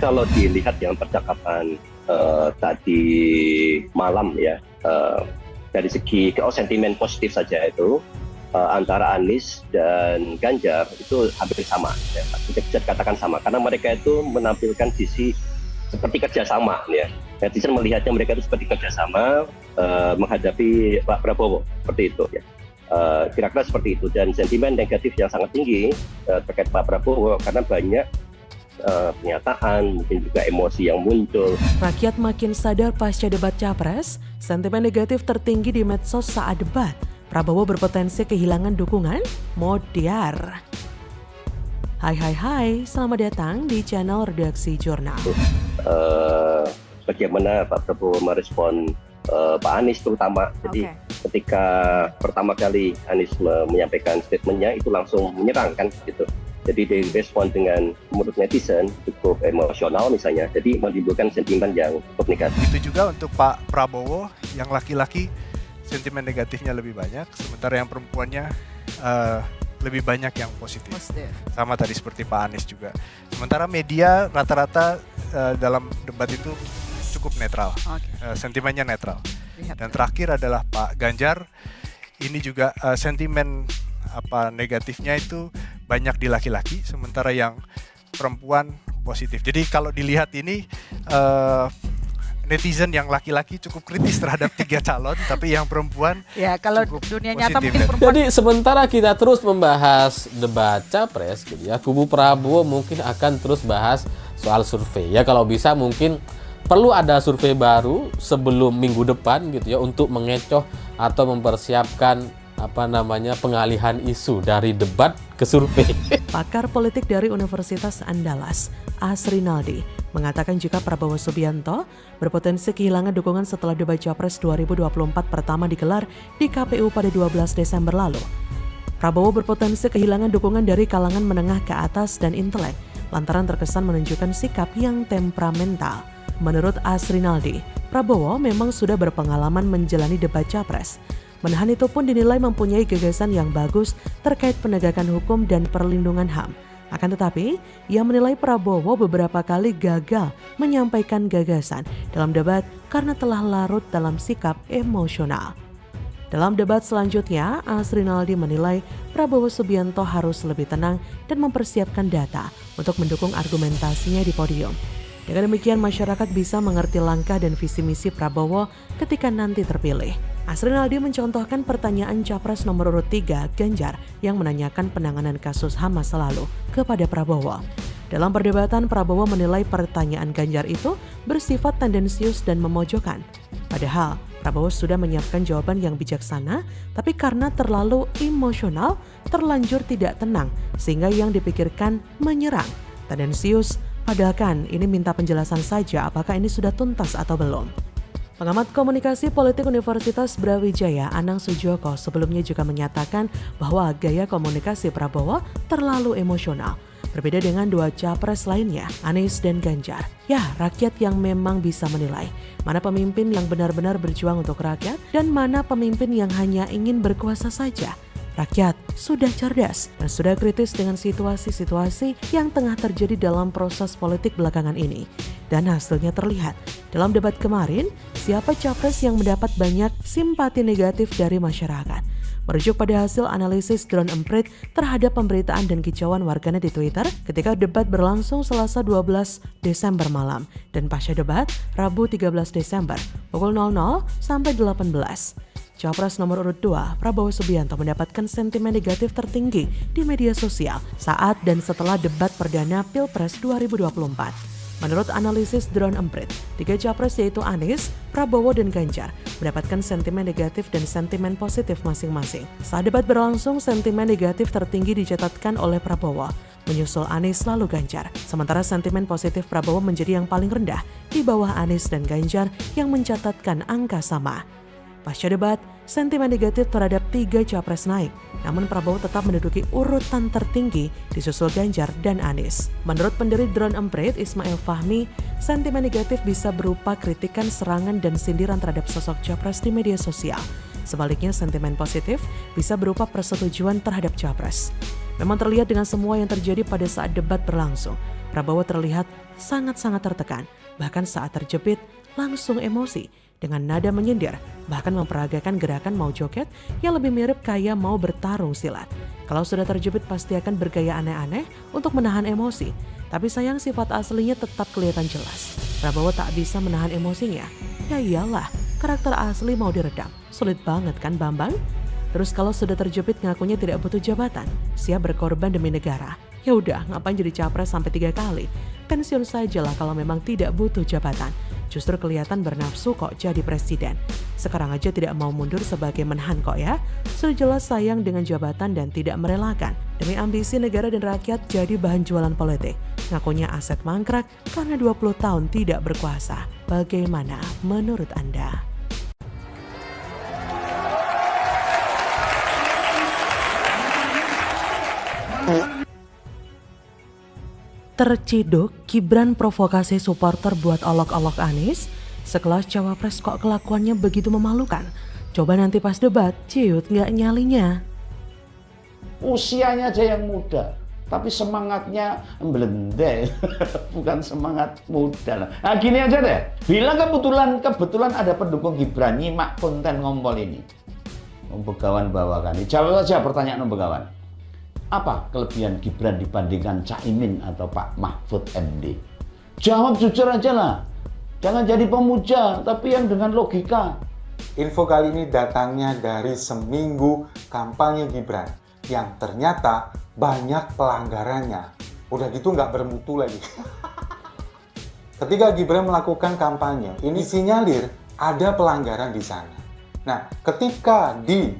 Kalau dilihat yang percakapan tadi malam ya, dari segi sentimen positif saja itu antara Anies dan Ganjar itu hampir sama, ya. Bisa dikatakan sama karena mereka itu menampilkan sisi seperti kerjasama, ya. Netizen melihatnya mereka itu seperti kerjasama menghadapi Pak Prabowo, seperti itu, ya. Kira-kira seperti itu, dan sentimen negatif yang sangat tinggi terkait Pak Prabowo karena banyak pernyataan, mungkin juga emosi yang muncul. Rakyat makin sadar pasca debat Capres, sentimen negatif tertinggi di medsos saat debat. Prabowo berpotensi kehilangan dukungan, Modiar. Hai, selamat datang di channel Redaksi Jurnal. Bagaimana Pak Prabowo merespon Pak Anies terutama. Jadi ketika pertama kali Anies menyampaikan statementnya itu langsung menyerang kan gitu. Jadi direspon dengan menurut netizen cukup emosional misalnya. Jadi menimbulkan sentimen yang cukup negatif. Itu juga untuk Pak Prabowo yang laki-laki sentimen negatifnya lebih banyak, sementara yang perempuannya lebih banyak yang positif. Sama tadi seperti Pak Anies juga. Sementara media rata-rata dalam debat itu cukup netral, sentimennya netral. Dan terakhir adalah Pak Ganjar, ini juga sentimen negatifnya itu banyak di laki-laki, sementara yang perempuan positif. Jadi kalau dilihat ini netizen yang laki-laki cukup kritis terhadap 3 calon, tapi yang perempuan ya kalau dunia nyata mungkin perempuan. Jadi sementara kita terus membahas debat Capres gitu ya, kubu Prabowo mungkin akan terus bahas soal survei ya. Kalau bisa mungkin perlu ada survei baru sebelum minggu depan gitu ya, untuk mengecoh atau mempersiapkan pengalihan isu dari debat ke survei. Pakar politik dari Universitas Andalas, Asrinaldi, mengatakan jika Prabowo Subianto berpotensi kehilangan dukungan setelah debat Capres 2024 pertama digelar di KPU pada 12 Desember lalu. Prabowo berpotensi kehilangan dukungan dari kalangan menengah ke atas dan intelek lantaran terkesan menunjukkan sikap yang temperamental. Menurut Asrinaldi, Prabowo memang sudah berpengalaman menjalani debat Capres. Menahan itu pun dinilai mempunyai gagasan yang bagus terkait penegakan hukum dan perlindungan HAM. Akan tetapi, ia menilai Prabowo beberapa kali gagal menyampaikan gagasan dalam debat karena telah larut dalam sikap emosional. Dalam debat selanjutnya, Asrinaldi menilai Prabowo Subianto harus lebih tenang dan mempersiapkan data untuk mendukung argumentasinya di podium. Dengan demikian, masyarakat bisa mengerti langkah dan visi misi Prabowo ketika nanti terpilih. Asrinaldi mencontohkan pertanyaan Capres nomor urut 3, Ganjar, yang menanyakan penanganan kasus HAM masa lalu kepada Prabowo. Dalam perdebatan, Prabowo menilai pertanyaan Ganjar itu bersifat tendensius dan memojokkan. Padahal, Prabowo sudah menyiapkan jawaban yang bijaksana, tapi karena terlalu emosional, terlanjur tidak tenang, sehingga yang dipikirkan menyerang. Tendensius, padahal kan ini minta penjelasan saja apakah ini sudah tuntas atau belum. Pengamat komunikasi politik Universitas Brawijaya, Anang Sujoko, sebelumnya juga menyatakan bahwa gaya komunikasi Prabowo terlalu emosional. Berbeda dengan 2 capres lainnya, Anies dan Ganjar. Ya, rakyat yang memang bisa menilai mana pemimpin yang benar-benar berjuang untuk rakyat dan mana pemimpin yang hanya ingin berkuasa saja. Rakyat sudah cerdas dan sudah kritis dengan situasi-situasi yang tengah terjadi dalam proses politik belakangan ini. Dan hasilnya terlihat. Dalam debat kemarin, siapa capres yang mendapat banyak simpati negatif dari masyarakat? Merujuk pada hasil analisis drone emprit terhadap pemberitaan dan kicauan warganet di Twitter ketika debat berlangsung Selasa 12 Desember malam dan pasca debat Rabu 13 Desember pukul 00 sampai 18. Capres nomor urut 2, Prabowo Subianto mendapatkan sentimen negatif tertinggi di media sosial saat dan setelah debat perdana Pilpres 2024. Menurut analisis drone emprit, 3 capres yaitu Anies, Prabowo, dan Ganjar mendapatkan sentimen negatif dan sentimen positif masing-masing. Saat debat berlangsung, sentimen negatif tertinggi dicatatkan oleh Prabowo, menyusul Anies lalu Ganjar. Sementara sentimen positif Prabowo menjadi yang paling rendah di bawah Anies dan Ganjar yang mencatatkan angka sama. Pasca debat, sentimen negatif terhadap 3 capres naik, namun Prabowo tetap menduduki urutan tertinggi disusul Ganjar dan Anies. Menurut pendiri drone emprit Ismail Fahmi, sentimen negatif bisa berupa kritikan, serangan, dan sindiran terhadap sosok capres di media sosial. Sebaliknya, sentimen positif bisa berupa persetujuan terhadap capres. Memang terlihat dengan semua yang terjadi pada saat debat berlangsung, Prabowo terlihat sangat-sangat tertekan, bahkan saat terjepit langsung emosi dengan nada menyindir, bahkan memperagakan gerakan mau joget yang lebih mirip kayak mau bertarung silat. Kalau sudah terjepit pasti akan bergaya aneh-aneh untuk menahan emosi, tapi sayang sifat aslinya tetap kelihatan jelas. Prabowo tak bisa menahan emosinya. Ya iyalah, karakter asli mau diredam, sulit banget kan Bambang? Terus kalau sudah terjepit ngakunya tidak butuh jabatan, siap berkorban demi negara. Ya udah, ngapain jadi capres sampai 3 kali? Pensiun sajalah kalau memang tidak butuh jabatan. Justru kelihatan bernafsu kok jadi presiden. Sekarang aja tidak mau mundur sebagai menhan kok ya. Sudah jelas sayang dengan jabatan dan tidak merelakan. Demi ambisi negara dan rakyat jadi bahan jualan politik. Ngakunya aset mangkrak karena 20 tahun tidak berkuasa. Bagaimana menurut Anda? Terciduk, Gibran provokasi supporter buat olok-olok Anies. Sekelas cawapres kok kelakuannya begitu memalukan. Coba nanti pas debat, ciut nggak nyalinya. Usianya aja yang muda, tapi semangatnya belendek. Bukan semangat muda lah. Nah gini aja deh, bilang kebetulan ada pendukung Gibran nyimak konten ngompol ini. Begawan bawakan. Jawab saja pertanyaan Begawan. Apa kelebihan Gibran dibandingkan Caimin atau Pak Mahfud MD? Jawab jujur aja lah. Jangan jadi pemuja, tapi yang dengan logika. Info kali ini datangnya dari seminggu kampanye Gibran yang ternyata banyak pelanggarannya. Udah gitu nggak bermutu lagi. Ketika Gibran melakukan kampanye, ini sinyalir ada pelanggaran di sana. Nah, ketika di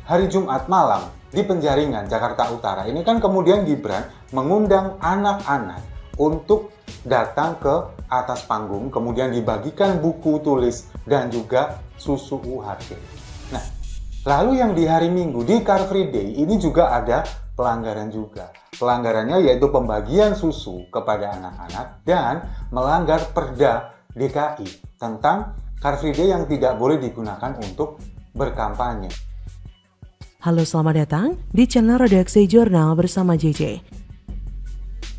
hari Jumat malam di Penjaringan, Jakarta Utara, ini kan kemudian Gibran mengundang anak-anak untuk datang ke atas panggung, kemudian dibagikan buku tulis dan juga susu UHT. Nah, lalu yang di hari Minggu, di Car Free Day, ini juga ada pelanggaran juga. Pelanggarannya yaitu pembagian susu kepada anak-anak dan melanggar Perda DKI tentang Car Free Day yang tidak boleh digunakan untuk berkampanye. Halo, selamat datang di channel Redaksi Jurnal bersama JJ.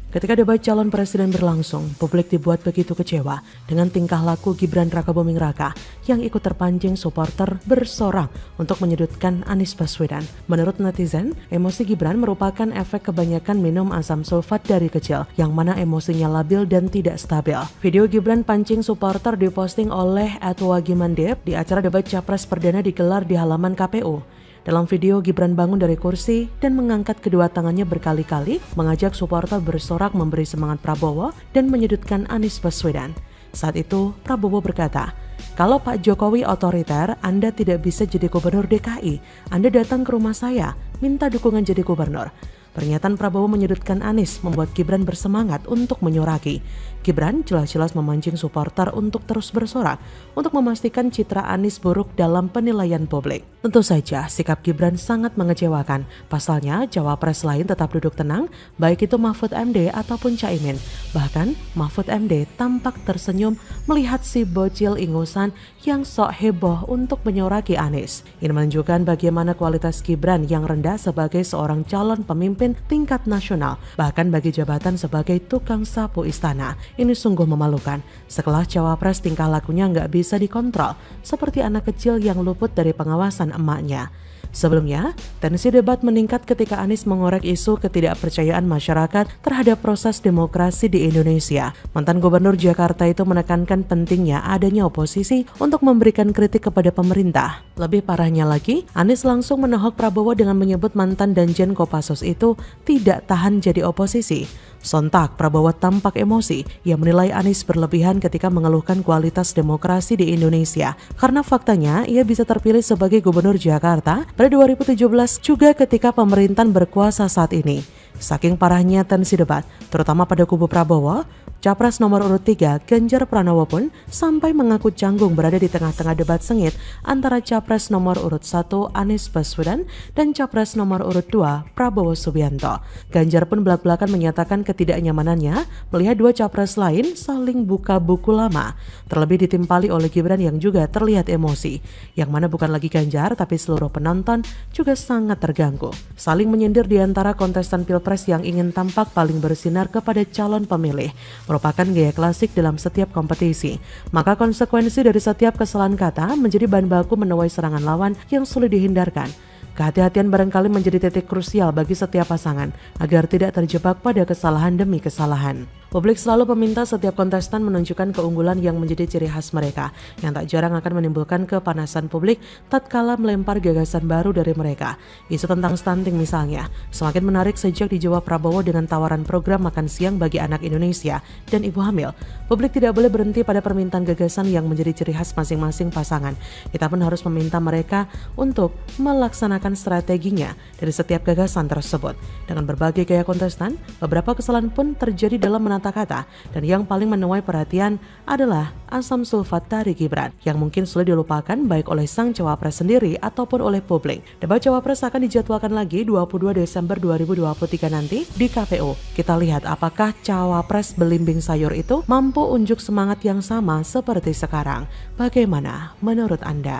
Ketika debat calon presiden berlangsung, publik dibuat begitu kecewa dengan tingkah laku Gibran Rakabuming Raka yang ikut terpancing supporter bersorak untuk menyudutkan Anies Baswedan. Menurut netizen, emosi Gibran merupakan efek kebanyakan minum asam sulfat dari kecil, yang mana emosinya labil dan tidak stabil. Video Gibran pancing supporter diposting oleh @wagimandep di acara debat capres perdana digelar di halaman KPU. Dalam video, Gibran bangun dari kursi dan mengangkat kedua tangannya berkali-kali, mengajak supporter bersorak memberi semangat Prabowo dan menyudutkan Anies Baswedan. Saat itu, Prabowo berkata, "Kalau Pak Jokowi otoriter, Anda tidak bisa jadi gubernur DKI. Anda datang ke rumah saya, minta dukungan jadi gubernur." Pernyataan Prabowo menyudutkan Anies membuat Gibran bersemangat untuk menyoraki. Gibran jelas-jelas memancing supporter untuk terus bersorak untuk memastikan citra Anies buruk dalam penilaian publik. Tentu saja sikap Gibran sangat mengecewakan. Pasalnya cawapres lain tetap duduk tenang, baik itu Mahfud MD ataupun Caimin. Bahkan Mahfud MD tampak tersenyum melihat si bocil ingusan yang sok heboh untuk menyoraki Anies. Ini menunjukkan bagaimana kualitas Gibran yang rendah sebagai seorang calon pemimpin tingkat nasional, bahkan bagi jabatan sebagai tukang sapu istana. Ini sungguh memalukan. Sekelas cawapres tingkah lakunya nggak bisa dikontrol, seperti anak kecil yang luput dari pengawasan emaknya. Sebelumnya, tensi debat meningkat ketika Anies mengorek isu ketidakpercayaan masyarakat terhadap proses demokrasi di Indonesia. Mantan Gubernur Jakarta itu menekankan pentingnya adanya oposisi untuk memberikan kritik kepada pemerintah. Lebih parahnya lagi, Anies langsung menohok Prabowo dengan menyebut mantan Danjen Kopassus itu tidak tahan jadi oposisi. Sontak, Prabowo tampak emosi. Ia menilai Anies berlebihan ketika mengeluhkan kualitas demokrasi di Indonesia. Karena faktanya, ia bisa terpilih sebagai Gubernur Jakarta pada 2017 juga ketika pemerintahan berkuasa saat ini. Saking parahnya tensi debat, terutama pada kubu Prabowo, Capres nomor urut 3 Ganjar Pranowo pun sampai mengaku canggung berada di tengah-tengah debat sengit antara Capres nomor urut 1 Anies Baswedan dan Capres nomor urut 2 Prabowo Subianto. Ganjar pun belak-belakan menyatakan ketidaknyamanannya melihat dua capres lain saling buka buku lama, terlebih ditimpali oleh Gibran yang juga terlihat emosi, yang mana bukan lagi Ganjar tapi seluruh penonton juga sangat terganggu. Saling menyindir di antara kontestan Pilpres yang ingin tampak paling bersinar kepada calon pemilih merupakan gaya klasik dalam setiap kompetisi. Maka konsekuensi dari setiap kesalahan kata menjadi bahan baku menuai serangan lawan yang sulit dihindarkan. Kehati-hatian barangkali menjadi titik krusial bagi setiap pasangan agar tidak terjebak pada kesalahan demi kesalahan. Publik selalu meminta setiap kontestan menunjukkan keunggulan yang menjadi ciri khas mereka, yang tak jarang akan menimbulkan kepanasan publik tatkala melempar gagasan baru dari mereka. Isu tentang stunting misalnya, semakin menarik sejak dijawab Prabowo dengan tawaran program makan siang bagi anak Indonesia dan ibu hamil. Publik tidak boleh berhenti pada permintaan gagasan yang menjadi ciri khas masing-masing pasangan. Kita pun harus meminta mereka untuk melaksanakan strateginya dari setiap gagasan tersebut. Dengan berbagai gaya kontestan, beberapa kesalahan pun terjadi dalam menata kata, dan yang paling menuai perhatian adalah asam sulfat dari Gibran yang mungkin sulit dilupakan baik oleh sang cawapres sendiri ataupun oleh publik. Debat cawapres akan dijadwalkan lagi 22 Desember 2023 nanti di KPU. Kita lihat apakah cawapres belimbing sayur itu mampu unjuk semangat yang sama seperti sekarang. Bagaimana menurut Anda?